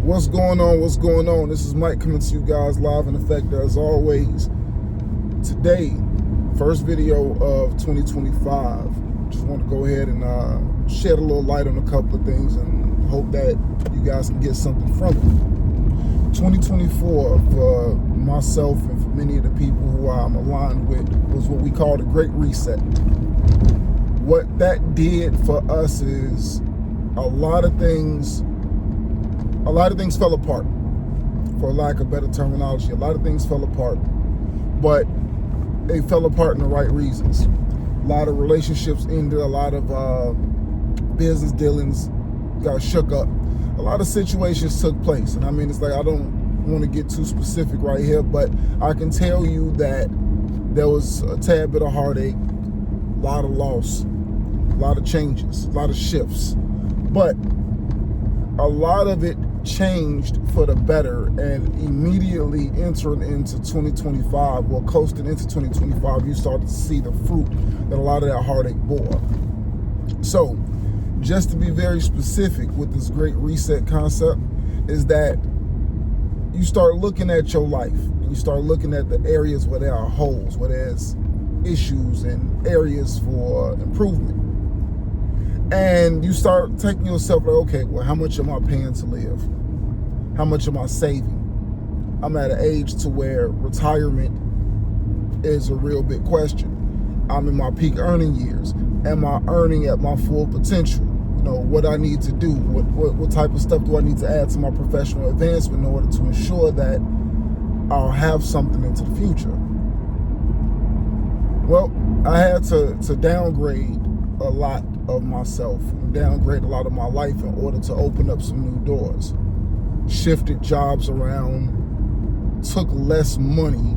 What's going on? What's going on? This is Mike coming to you guys live in effect as always. Today, first video of 2025. Just want to go ahead and shed a little light on a couple of things and hope that you guys can get something from it. 2024 for myself and for many of the people who I'm aligned with was what we call the Great Reset. What that did for us is a lot of things fell apart, for lack of better terminology. A lot of things fell apart, but they fell apart in the right reasons. A lot of relationships ended, a lot of business dealings got shook up. A lot of situations took place. And I mean, it's like, I don't want to get too specific right here, but I can tell you that there was a tad bit of heartache, a lot of loss, a lot of changes, a lot of shifts. But a lot of it changed for the better, and immediately entering into 2025, or coasting into 2025, you started to see the fruit that a lot of that heartache bore. So, just to be very specific with this Great Reset concept, is that you start looking at your life, and you start looking at the areas where there are holes, where there's issues and areas for improvement. And you start taking yourself like, okay, well, how much am I paying to live? How much am I saving? I'm at an age to where retirement is a real big question. I'm in my peak earning years. Am I earning at my full potential? You know, what I need to do, what type of stuff do I need to add to my professional advancement in order to ensure that I'll have something into the future? Well, I had to downgrade a lot of myself, downgrade a lot of my life in order to open up some new doors. Shifted jobs around, took less money,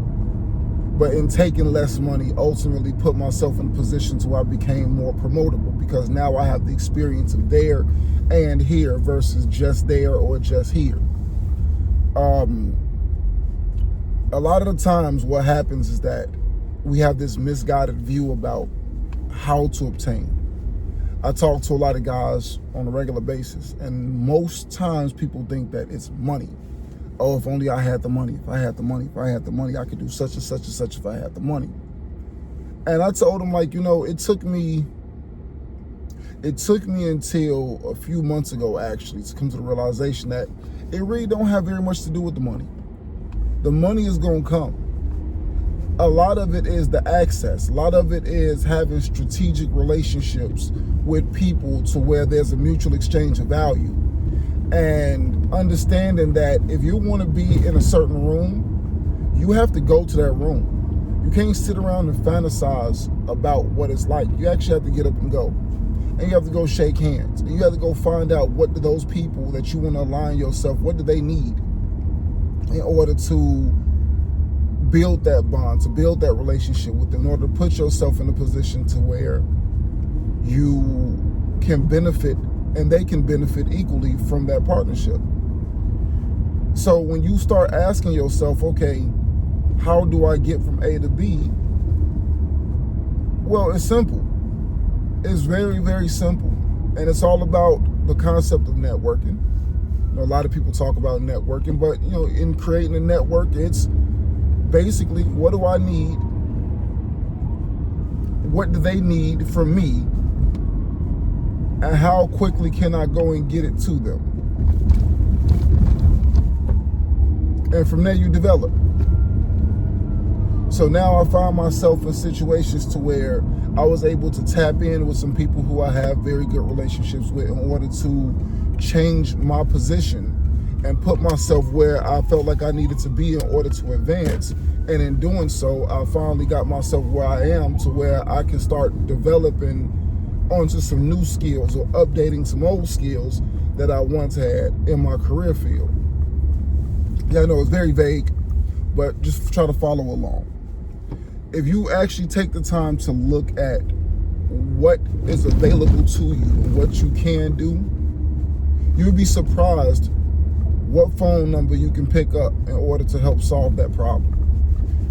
but in taking less money, ultimately put myself in a position to where I became more promotable, because now I have the experience of there and here versus just there or just here. A lot of the times what happens is that we have this misguided view about how to obtain. I talk to a lot of guys on a regular basis, and most times people think that it's money. Oh, if only I had the money, if I had the money, if I had the money, I could do such and such and such if I had the money. And I told them, like, you know, it took me until a few months ago, actually, to come to the realization that it really don't have very much to do with the money. The money is going to come. A lot of it is the access. A lot of it is having strategic relationships with people to where there's a mutual exchange of value. And understanding that if you want to be in a certain room, you have to go to that room. You can't sit around and fantasize about what it's like. You actually have to get up and go. And you have to go shake hands. And you have to go find out what do those people that you want to align yourself, what do they need in order to build that bond, to build that relationship with them, in order to put yourself in a position to where you can benefit and they can benefit equally from that partnership. So when you start asking yourself, okay, how do I get from A to B? Well, it's simple. It's very, very simple. And it's all about the concept of networking. You know, a lot of people talk about networking, but you know, in creating a network, it's basically, what do I need? What do they need from me? And how quickly can I go and get it to them? And from there you develop. So now I find myself in situations to where I was able to tap in with some people who I have very good relationships with in order to change my position and put myself where I felt like I needed to be in order to advance. And in doing so, I finally got myself where I am, to where I can start developing onto some new skills or updating some old skills that I once had in my career field. Yeah, I know it's very vague, but just try to follow along. If you actually take the time to look at what is available to you and what you can do, you'll be surprised what phone number you can pick up in order to help solve that problem.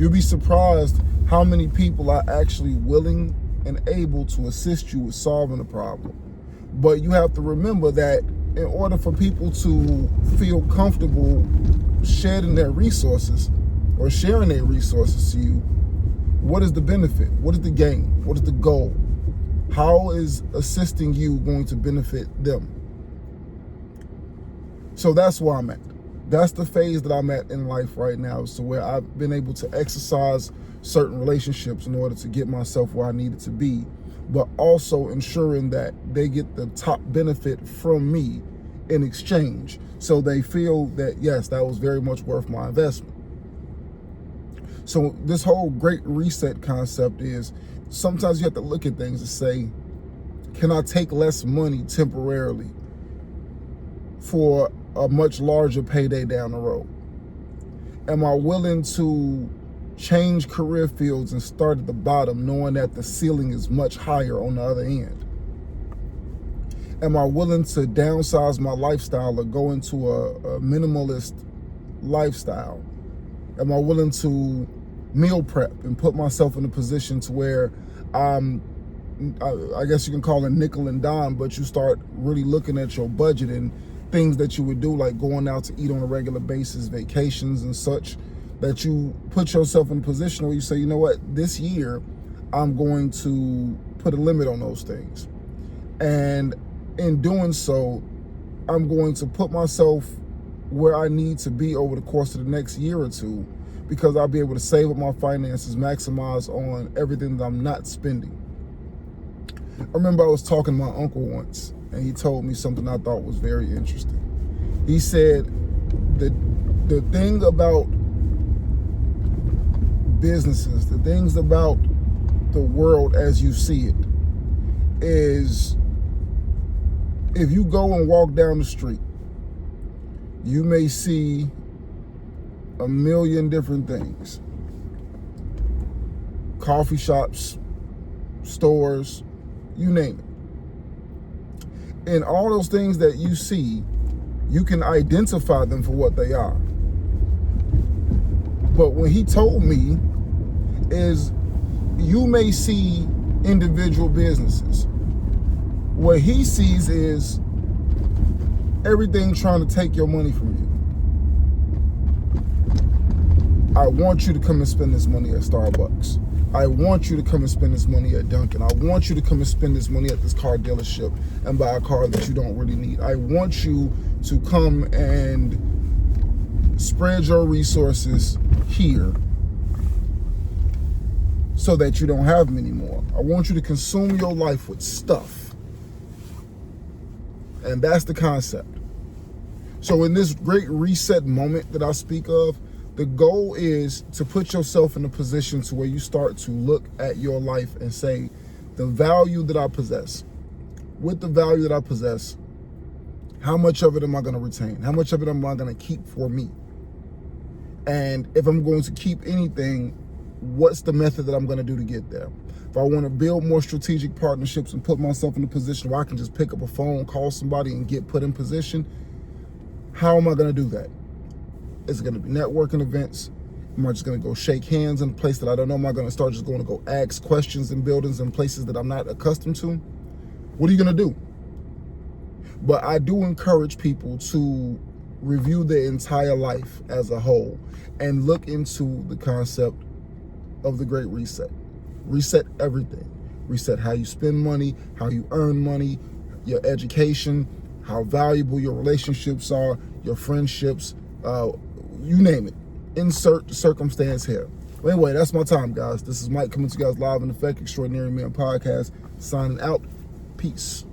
You'll be surprised how many people are actually willing and able to assist you with solving the problem. But you have to remember that in order for people to feel comfortable sharing their resources or sharing their resources to you, what is the benefit? What is the gain? What is the goal? How is assisting you going to benefit them? So that's where I'm at. That's the phase that I'm at in life right now, so where I've been able to exercise certain relationships in order to get myself where I needed to be, but also ensuring that they get the top benefit from me in exchange, so they feel that, yes, that was very much worth my investment. So this whole great reset concept is, sometimes you have to look at things and say, can I take less money temporarily for a much larger payday down the road? Am I willing to change career fields and start at the bottom, knowing that the ceiling is much higher on the other end? Am I willing to downsize my lifestyle or go into a minimalist lifestyle? Am I willing to meal prep and put myself in a position to where I guess you can call it nickel and dime, but you start really looking at your budget and things that you would do, like going out to eat on a regular basis, vacations and such, that you put yourself in a position where you say, you know what, this year I'm going to put a limit on those things. And in doing so, I'm going to put myself where I need to be over the course of the next year or two, because I'll be able to save up my finances, maximize on everything that I'm not spending. I remember I was talking to my uncle once, and he told me something I thought was very interesting. He said, the thing about businesses, the things about the world as you see it, is if you go and walk down the street, you may see a million different things. Coffee shops, stores, you name it. And all those things that you see, you can identify them for what they are. But what he told me is, you may see individual businesses. What he sees is everything trying to take your money from you. I want you to come and spend this money at Starbucks. I want you to come and spend this money at Dunkin'. I want you to come and spend this money at this car dealership and buy a car that you don't really need. I want you to come and spread your resources here so that you don't have them anymore. I want you to consume your life with stuff. And that's the concept. So in this great reset moment that I speak of, the goal is to put yourself in a position to where you start to look at your life and say, the value that I possess, with the value that I possess, how much of it am I going to retain? How much of it am I going to keep for me? And if I'm going to keep anything, what's the method that I'm going to do to get there? If I want to build more strategic partnerships and put myself in a position where I can just pick up a phone, call somebody and get put in position, how am I going to do that? Is it going to be networking events? Am I just going to go shake hands in a place that I don't know? Am I going to start just going to go ask questions in buildings and places that I'm not accustomed to? What are you going to do? But I do encourage people to review their entire life as a whole and look into the concept of the Great Reset. Reset everything. Reset how you spend money, how you earn money, your education, how valuable your relationships are, your friendships, you name it. Insert circumstance here. But anyway, that's my time, guys. This is Mike coming to you guys live in Effect, Extraordinary Man Podcast, signing out. Peace.